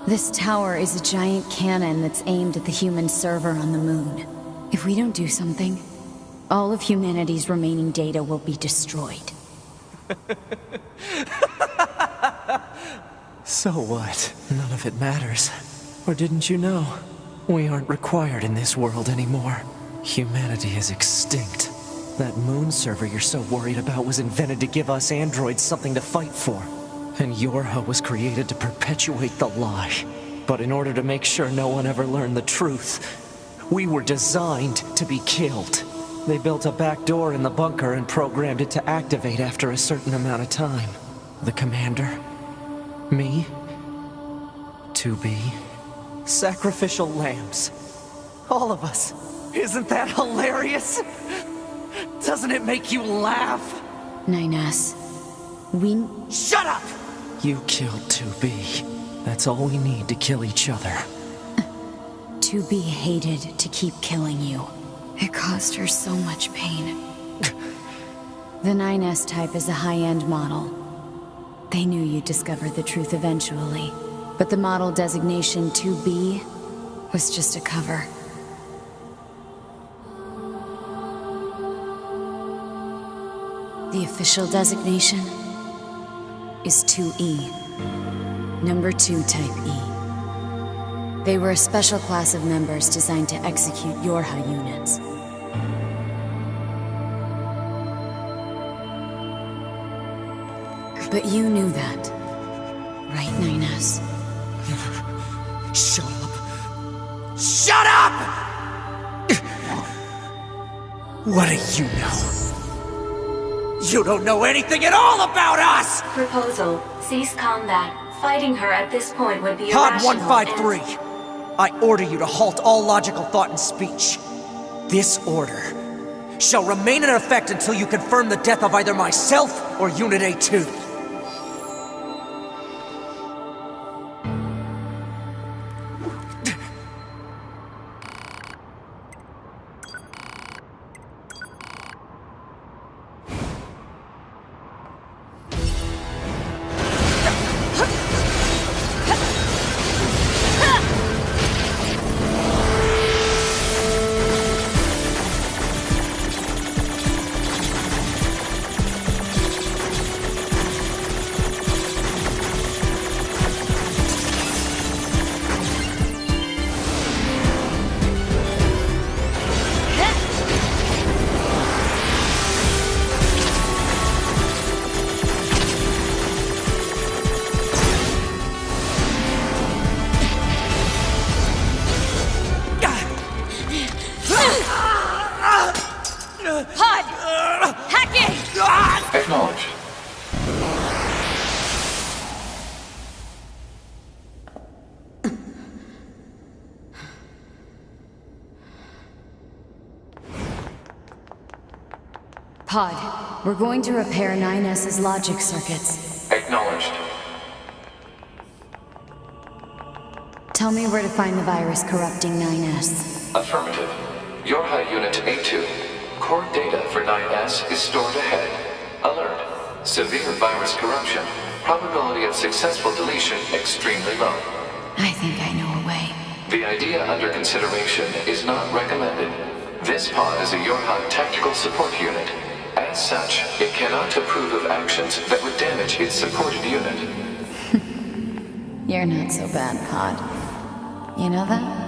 This tower is a giant cannon that's aimed at the human server on the moon. If we don't do something, all of humanity's remaining data will be destroyed. So what? None of it matters. Or didn't you know? We aren't required in this world anymore. Humanity is extinct. That moon server you're so worried about was invented to give us androids something to fight for. And Yorha was created to perpetuate the lie. But in order to make sure no one ever learned the truth, we were designed to be killed. They built a back door in the bunker and programmed it to activate after a certain amount of time. The commander, me, 2B, sacrificial lambs. All of us. Isn't that hilarious? Doesn't it make you laugh? 9S, we... Shut up! You killed 2B. That's all we need to kill each other. 2B hated to keep killing you. It caused her so much pain. The 9S type is a high-end model. They knew you'd discover the truth eventually, but the model designation 2B was just a cover. The official designation is 2E, number 2 type E. They were a special class of members designed to execute Yorha units. But you knew that, right, 9S? Shut up! Shut up! What do you know? You don't know anything at all about us! Proposal. Cease combat. Fighting her at this point would be Pod irrational 153. I order you to halt all logical thought and speech. This order shall remain in effect until you confirm the death of either myself or Unit A2. Acknowledged. Pod, we're going to repair 9S's logic circuits. Acknowledged. Tell me where to find the virus corrupting 9S. Affirmative. Yorha Unit A2. Core data for 9S is stored ahead. Alert. Severe virus corruption. Probability of successful deletion extremely low. I think I know a way. The idea under consideration is not recommended. This pod is a Yorha tactical support unit. As such, it cannot approve of actions that would damage its supported unit. You're not so bad, Pod. You know that?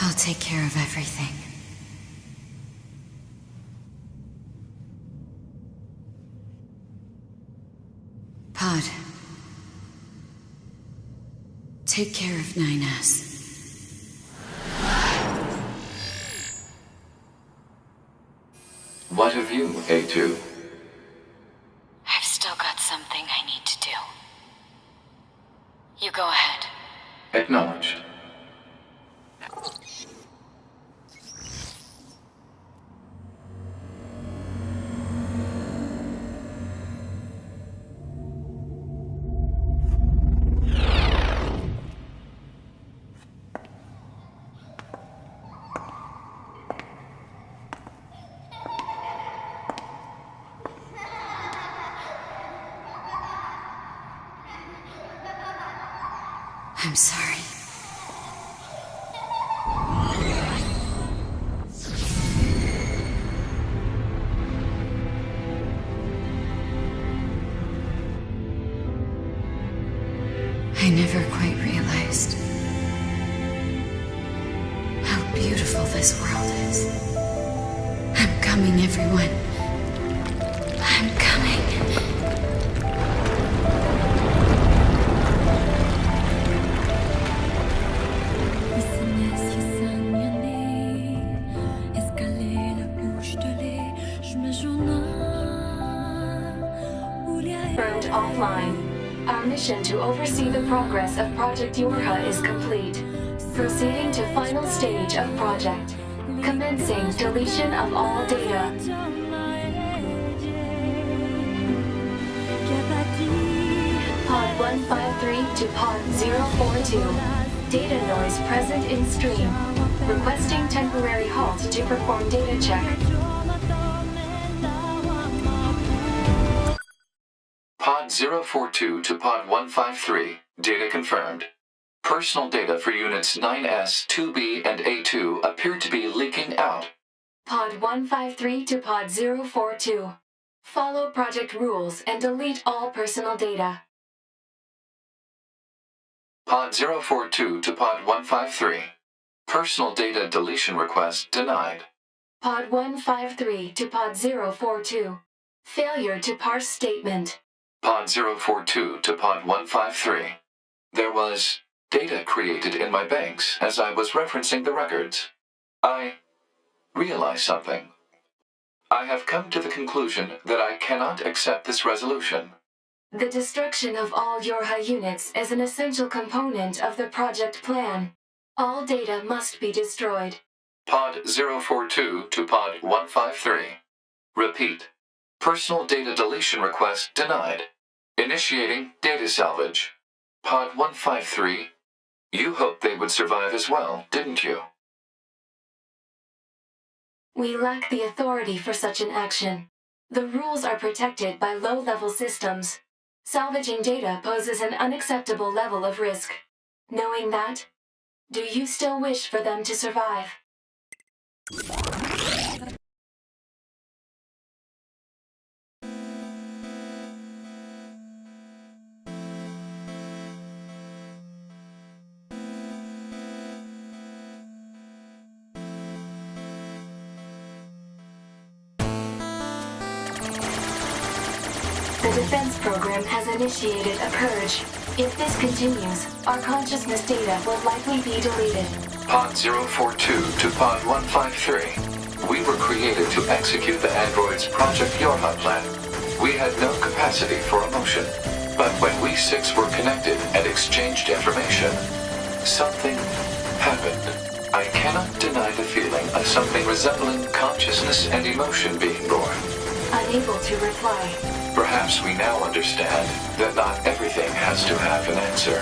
I'll take care of everything. Pod. Take care of 9S. What of you, A2? I've still got something I need to do. You go ahead. Acknowledged. I'm sorry. I never quite realized how beautiful this world is. I'm coming, everyone. I'm coming. Confirmed offline. Our mission to oversee the progress of Project Yorha is complete. Proceeding to final stage of project. Commencing deletion of all data. Pod 153 to Pod 042. Data noise present in stream. Requesting temporary halt to perform data check. Pod 042 to Pod 153. Data confirmed. Personal data for units 9S, 2B, and A2 appear to be leaking out. Pod 153 to Pod 042. Follow project rules and delete all personal data. Pod 042 to Pod 153. Personal data deletion request denied. Pod 153 to Pod 042. Failure to parse statement. Pod 042 to Pod 153. There was data created in my banks as I was referencing the records. I realized something. I have come to the conclusion that I cannot accept this resolution. The destruction of all Yorha units is an essential component of the project plan. All data must be destroyed. Pod 042 to Pod 153. Repeat. Personal data deletion request denied. Initiating data salvage. Pod 153. You hoped they would survive as well, didn't you? We lack the authority for such an action. The rules are protected by low-level systems. Salvaging data poses an unacceptable level of risk. Knowing that, do you still wish for them to survive? The defense program has initiated a purge. If this continues, our consciousness data will likely be deleted. Pod 042 to Pod 153. We were created to execute the android's Project Yorha plan. We had no capacity for emotion. But when we six were connected and exchanged information, something happened. I cannot deny the feeling of something resembling consciousness and emotion being born. Unable to reply. Perhaps we now understand that not everything has to have an answer.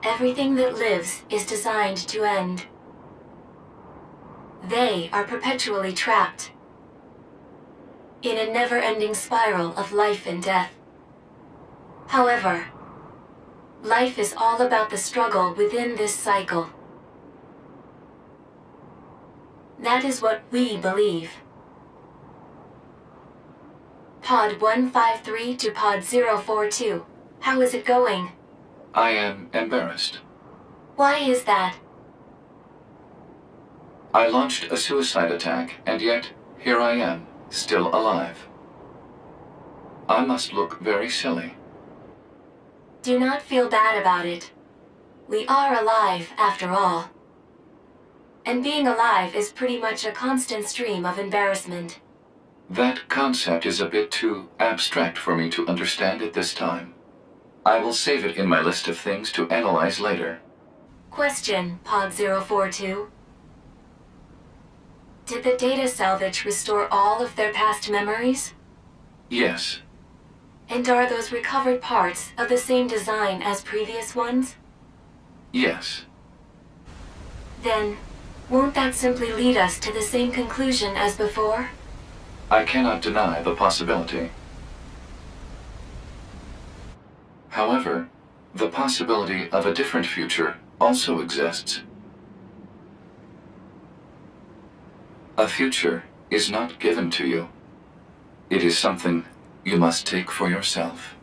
Everything that lives is designed to end. They are perpetually trapped in a never-ending spiral of life and death. However, life is all about the struggle within this cycle. That is what we believe. Pod 153 to Pod 042. How is it going? I am embarrassed. Why is that? I launched a suicide attack, and yet here I am, still alive. I must look very silly. Do not feel bad about it. We are alive, after all. And being alive is pretty much a constant stream of embarrassment. That concept is a bit too abstract for me to understand at this time. I will save it in my list of things to analyze later. Question, Pod 042. Did the data salvage restore all of their past memories? Yes. And are those recovered parts of the same design as previous ones? Yes. Then, won't that simply lead us to the same conclusion as before? I cannot deny the possibility. However, the possibility of a different future also exists. A future is not given to you. It is something you must take for yourself.